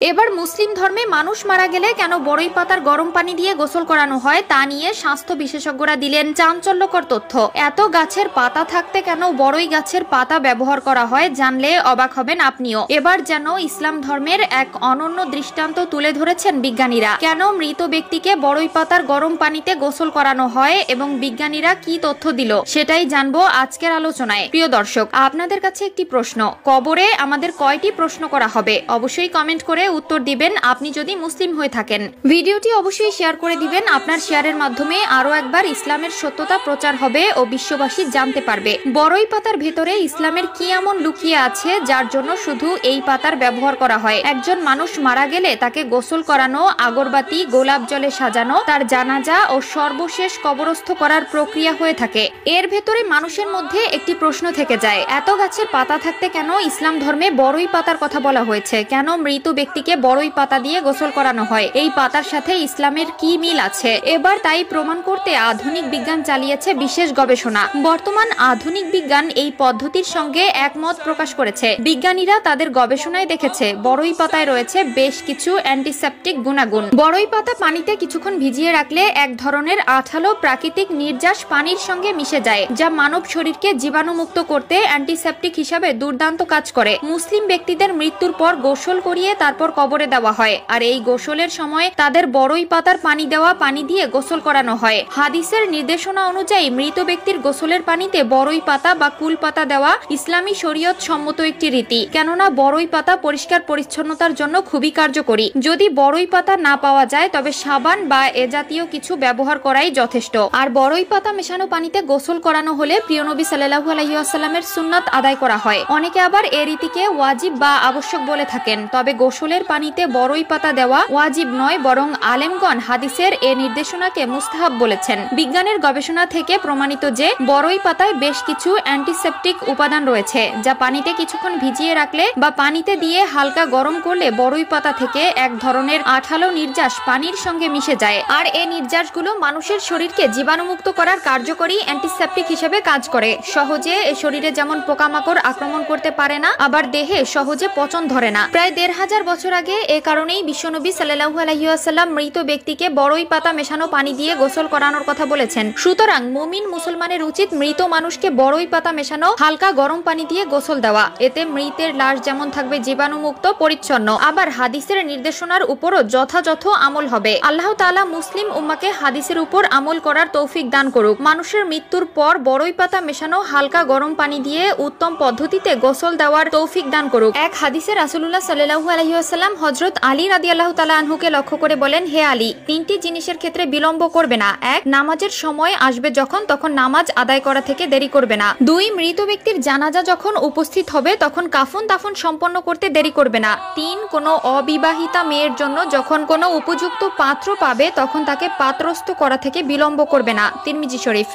এবার মুসলিম ধর্মে মানুষ মারা গেলে কেন বড়ই পাতার গরম পানি দিয়ে গোসল করানো হয় তা নিয়ে স্বাস্থ্য বিশেষজ্ঞরা দিলেন চাঞ্চল্যকর তথ্য। এত গাছের পাতা থাকতে কেন বড়ই গাছের পাতা ব্যবহার করা হয় জানলে অবাক হবেন আপনিও। এবার যেন ইসলাম ধর্মের এক অনন্য দৃষ্টান্ত তুলে ধরেছেন বিজ্ঞানীরা। কেন মৃত ব্যক্তিকে বড়ই পাতার গরম পানিতে গোসল করানো হয় এবং বিজ্ঞানীরা কি তথ্য দিল সেটাই জানবো আজকের আলোচনায়। প্রিয় দর্শক, আপনাদের কাছে একটি প্রশ্ন, কবরে আমাদের কয়টি প্রশ্ন করা হবে? অবশ্যই কমেন্ট করে উত্তর দিবেন আপনি যদি মুসলিম হয়ে থাকেন। ভিডিওটি অবশ্যই শেয়ার করে দিবেন, আপনার শেয়ারের মাধ্যমে আরো একবার ইসলামের সত্যতা প্রচার হবে ও বিশ্ববাসী জানতে পারবে বড়ই পাতার ভেতরে ইসলামের কি এমন লুকিয়ে আছে যার জন্য শুধু এই পাতার ব্যবহার করা হয়। একজন মানুষ মারা গেলে তাকে গোসল করানো, আগরবাতি গোলাপ জলে সাজানো, তার জানাজা ও সর্বশেষ কবরস্থ করার প্রক্রিয়া হয়ে থাকে। এর ভেতরে মানুষের মধ্যে একটি প্রশ্ন থেকে যায়, এত গাছের পাতা থাকতে কেন ইসলাম ধর্মে বড়ই পাতার কথা বলা হয়েছে? কেন মৃত ব্যক্তিকে বড়ই পাতা দিয়ে গোসল করানো হয়? এই পাতার সাথে ইসলামের কি মিল আছে? এবার তাই প্রমাণ করতে আধুনিক বিজ্ঞান চালিয়েছে বিশেষ গবেষণা। বর্তমান আধুনিক বিজ্ঞান এই পদ্ধতির সঙ্গে একমত প্রকাশ করেছে। বিজ্ঞানীরা তাদের গবেষণায় দেখেছে বড়ই পাতায় রয়েছে বেশ কিছু অ্যান্টিসেপটিক গুণাগুণ। বড়ই পাতা পানিতে কিছুক্ষণ ভিজিয়ে রাখলে এক ধরনের আঠালো প্রাকৃতিক নির্যাস পানির সঙ্গে মিশে যায়, যা মানব শরীরকে জীবাণুমুক্ত করতে অ্যান্টিসেপটিক হিসাবে দুর্দান্ত কাজ করে। মুসলিম ব্যক্তিদের মৃত্যুর পর গোসল করিয়ে তারপর কবরে দেওয়া হয়, আর এই গোসলের সময় তাদের বড়ই পাতার পানি দেওয়া পানি দিয়ে গোসল করানো হয়। হাদিসের নির্দেশনা অনুযায়ী মৃত ব্যক্তির গোসলের পানিতে বড়ই পাতা বা কুল পাতা দেওয়া ইসলামী শরীয়ত সম্মত একটি রীতি, কেননা বড়ই পাতা পরিষ্কার পরিচ্ছন্নতার জন্য খুবই কার্যকরী। যদি বড়ই পাতা না পাওয়া যায় তবে সাবান বা এ জাতীয় কিছু ব্যবহার করাই যথেষ্ট। আর বড়ই পাতা মেশানো পানিতে গোসল করানো হলে প্রিয় নবী সাল্লাল্লাহু আলাইহি ওয়াসাল্লামের সুন্নাত আদায় করা হয়। অনেকে আবার এ রীতিকে ওয়াজিব বা আবশ্যক বলে থাকেন, তবে গোসলের পানিতে বড়ই পাতা দেওয়া ওয়াজিব নয়, বরং আলেমগণ হাদিসের এ নির্দেশনাকে মুস্তাহাব বলেছেন। বিজ্ঞানের গবেষণা থেকে প্রমাণিত যে বড়ই পাতায় বেশ কিছু অ্যান্টিসেপটিক উপাদান রয়েছে, যা পানিতে কিছুক্ষণ ভিজিয়ে রাখলে বা পানিতে দিয়ে হালকা গরম করলে বড়ই পাতা থেকে এক ধরনের আঠালো নির্যাস পানির সঙ্গে মিশে যায়। আর এই নির্যাসগুলো মানুষের শরীরকে জীবাণুমুক্ত করার কার্যকরী অ্যান্টিসেপটিক হিসেবে কাজ করে। সহজে এ শরীরে যেমন পোকামাকড় আক্রমণ করতে পারে না, আবার দেহে সহজে পচন ধরে না। প্রায় ১৫০০ বছর আগে এ কারণেই বিশ্বনবী সাল্লাল্লাহু আলাইহি ওয়াসাল্লাম মৃত ব্যক্তিকে বড়ই পাতা মেশানো পানি দিয়ে গোসল করানোর কথা বলেছেন। সুতরাং মুমিন মুসলমানের উচিত মৃত মানুষকে বড়ই পাতা মেশানো হালকা গরম পানি দিয়ে গোসল দেওয়া। এতে মৃতের লাশ যেমন থাকবে জীবাণুমুক্ত পরিচ্ছন্ন, আবার হাদিসের নির্দেশনার উপরও যথাযথ আমল হবে। আল্লাহ তাআলা মুসলিম উম্মাকে হাদিসের উপর আমল করার তৌফিক দান করুক। মানুষের মৃত্যুর পর বড়ই পাতা মেশানো হালকা গরম পানি দিয়ে উত্তম পদ্ধতিতে গোসল দেওয়ার তৌফিক দান করুক। এক হাদিসে রাসূলুল্লাহ সাল্লাল্লাহু আলাইহি ওয়াসাল্লাম হযরত আলী রাদিয়াল্লাহু তাআলা আনহুকে লক্ষ্য করে বলেন, হে আলী, তিনটি জিনিসের ক্ষেত্রে বিলম্ব করবে না। এক, নামাজের সময় আসবে তখন নামাজ আদায় করা থেকে দেরি করবে না। দুই, মৃত ব্যক্তির জানাজা যখন উপস্থিত হবে তখন কাফন দাফন সম্পন্ন করতে দেরি করবে না। তিন, কোনো অবিবাহিতা মেয়ের জন্য যখন কোনো উপযুক্ত পাত্র পাবে তখন তাকে পাত্রস্থ করা থেকে বিলম্ব করবে না। তিরমিজি শরীফ।